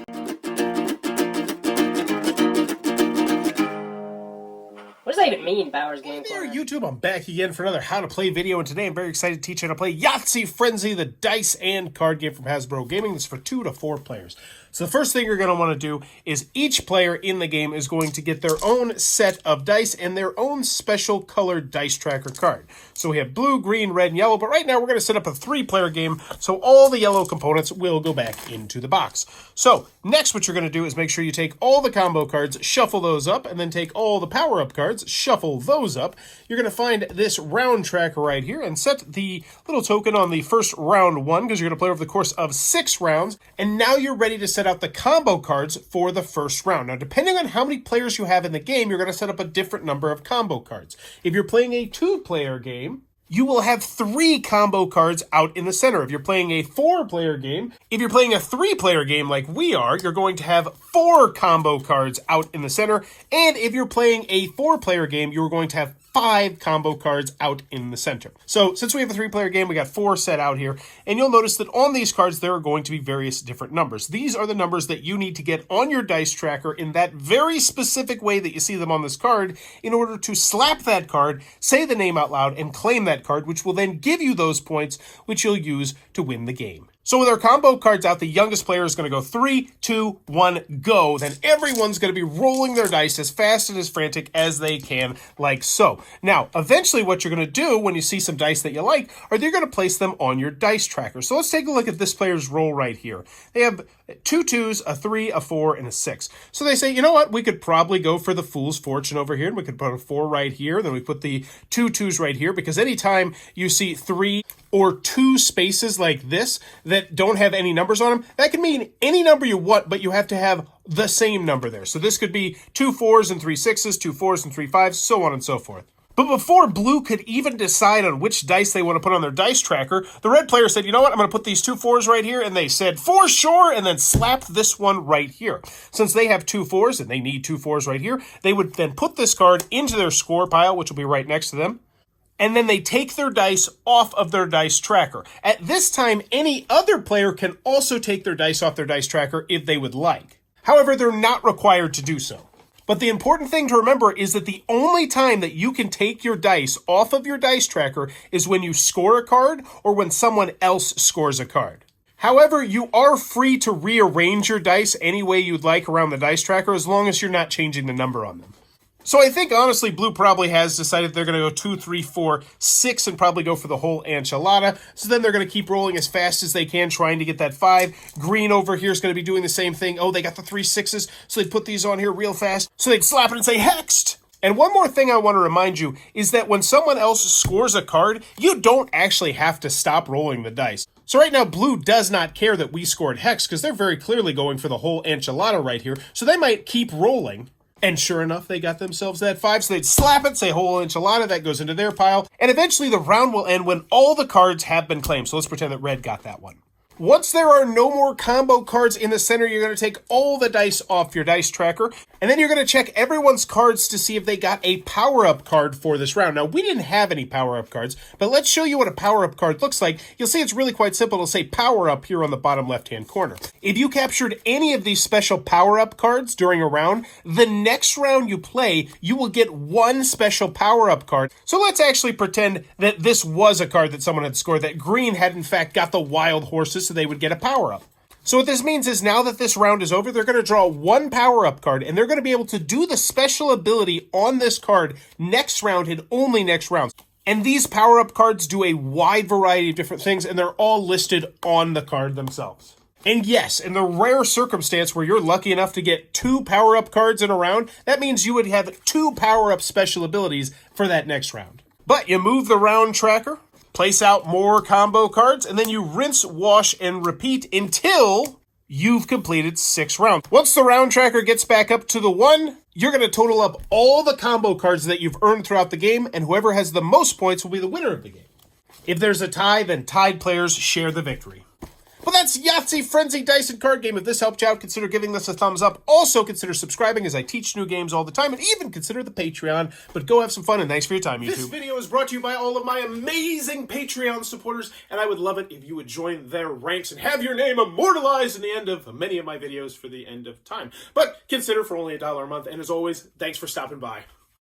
What does that even mean, Bowers Game Hey there, Corner? YouTube. I'm back again for another How to Play video, and today I'm very excited to teach you how to play Yahtzee Frenzy, the dice and card game from Hasbro Gaming. This is for 2 to 4 players. So the first thing you're going to want to do is each player in the game is going to get their own set of dice and their own special colored dice tracker card. So we have blue, green, red, and yellow, but right now we're going to set up a 3-player game, so all the yellow components will go back into the box. So next what you're going to do is make sure you take all the combo cards, shuffle those up, and then take all the power-up cards, shuffle those up. You're going to find this round tracker right here and set the little token on the first round 1 because you're going to play over the course of 6 rounds, and now you're ready to set out the combo cards for the first round. Now, depending on how many players you have in the game, you're going to set up a different number of combo cards. If you're playing a 2-player game, you will have 3 combo cards out in the center. If you're playing a 4-player game, if you're playing a 3-player game like we are, you're going to have 4 combo cards out in the center. And if you're playing a 4-player game, you're going to have 5 combo cards out in the center. So since we have a 3-player game, we got 4 set out here. And you'll notice that on these cards, there are going to be various different numbers. These are the numbers that you need to get on your dice tracker in that very specific way that you see them on this card in order to slap that card, say the name out loud, and claim that card, which will then give you those points, which you'll use to win the game. So with our combo cards out, the youngest player is going to go 3, 2, 1, go. Then everyone's going to be rolling their dice as fast and as frantic as they can, like so. Now, eventually what you're going to do when you see some dice that you like, are you're going to place them on your dice tracker. So let's take a look at this player's roll right here. They have 2 2s, a 3, a 4, and a 6. So they say, you know what, we could probably go for the Fool's Fortune over here, and we could put a 4 right here, then we put the 2 2s right here, because anytime you see 3 or 2 spaces like this that don't have any numbers on them, that can mean any number you want, but you have to have the same number there. So this could be 2 4s and 3 6s, 2 4s and 3 5s, so on and so forth. But before blue could even decide on which dice they want to put on their dice tracker, the red player said, you know what, I'm going to put these 2 4s right here, and they said, for sure, and then slapped this one right here. Since they have 2 4s, and they need 2 4s right here, they would then put this card into their score pile, which will be right next to them, and then they take their dice off of their dice tracker. At this time, any other player can also take their dice off their dice tracker if they would like. However, they're not required to do so. But the important thing to remember is that the only time that you can take your dice off of your dice tracker is when you score a card or when someone else scores a card. However, you are free to rearrange your dice any way you'd like around the dice tracker as long as you're not changing the number on them. So I think, honestly, blue probably has decided they're going to go 2, 3, 4, 6 and probably go for the whole enchilada. So then they're going to keep rolling as fast as they can, trying to get that 5. Green over here is going to be doing the same thing. Oh, they got the 3 6s, so they'd put these on here real fast. So they'd slap it and say, hexed! And one more thing I want to remind you is that when someone else scores a card, you don't actually have to stop rolling the dice. So right now, blue does not care that we scored hex because they're very clearly going for the whole enchilada right here. So they might keep rolling. And sure enough, they got themselves that 5, so they'd slap it, say whole enchilada, that goes into their pile, and eventually the round will end when all the cards have been claimed. So let's pretend that red got that one. Once there are no more combo cards in the center, you're going to take all the dice off your dice tracker, and then you're going to check everyone's cards to see if they got a power-up card for this round. Now, we didn't have any power-up cards, but let's show you what a power-up card looks like. You'll see it's really quite simple. It'll say power-up here on the bottom left-hand corner. If you captured any of these special power-up cards during a round, the next round you play, you will get 1 special power-up card. So let's actually pretend that this was a card that someone had scored, that green had in fact got the wild horses, so they would get a power-up. So what this means is now that this round is over, they're going to draw 1 power-up card, and they're going to be able to do the special ability on this card next round and only next round. And these power-up cards do a wide variety of different things, and they're all listed on the card themselves. And yes, in the rare circumstance where you're lucky enough to get 2 power-up cards in a round, that means you would have 2 power-up special abilities for that next round. But you move the round tracker, place out more combo cards, and then you rinse, wash, and repeat until you've completed 6 rounds. Once the round tracker gets back up to the 1, you're going to total up all the combo cards that you've earned throughout the game, and whoever has the most points will be the winner of the game. If there's a tie, then tied players share the victory. But that's Yahtzee Frenzy Dice and Card Game. If this helped you out, consider giving this a thumbs up. Also, consider subscribing as I teach new games all the time, and even consider the Patreon. But go have some fun, and thanks for your time, YouTube. This video is brought to you by all of my amazing Patreon supporters, and I would love it if you would join their ranks and have your name immortalized in the end of many of my videos for the end of time. But consider for only $1 a month, and as always, thanks for stopping by.